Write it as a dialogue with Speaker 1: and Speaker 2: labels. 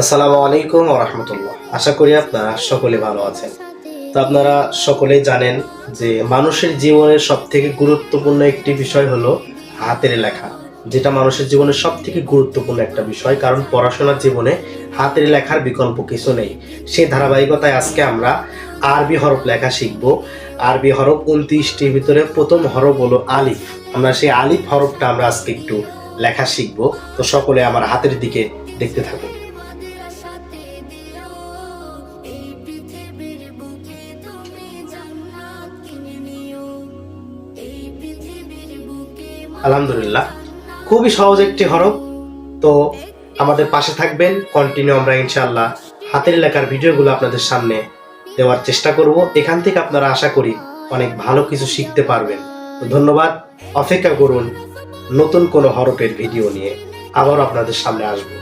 Speaker 1: আসসালামু আলাইকুম ওয়া রাহমাতুল্লাহ। আশা করি আপনারা সকলে ভালো আছেন। তো আপনারা সকলেই জানেন যে মানুষের জীবনের সবথেকে গুরুত্বপূর্ণ একটি বিষয় হলো হাতের লেখা। যেটা মানুষের জীবনের সবথেকে গুরুত্বপূর্ণ একটা বিষয়, কারণ পড়াশোনার জীবনে হাতের লেখার বিকল্প কিছু নেই। সেই ধারাবাহিকতায় আজকে আমরা আরবি হরফ লেখা শিখব। আরবি হরফ ২৯টির ভিতরে প্রথম হরফ হলো আলিফ। আমরা সেই আলিফ হরফটা আমরা আজকে একটু লেখা শিখব। তো সকলে আমার হাতের দিকে দেখতে থাকুন। আলহামদুলিল্লাহ, খুবই সহজ একটি হরফ। তো আমাদের পাশে থাকবেন, কন্টিনিউ আমরা ইনশাআল্লাহ হাতের লেখার ভিডিওগুলো আপনাদের সামনে দেওয়ার চেষ্টা করব। এখান থেকে আপনারা আশা করি অনেক ভালো কিছু শিখতে পারবেন। তো ধন্যবাদ, অপেক্ষা করুন নতুন কোনো হরফের ভিডিও নিয়ে আবার আপনাদের সামনে আসবো।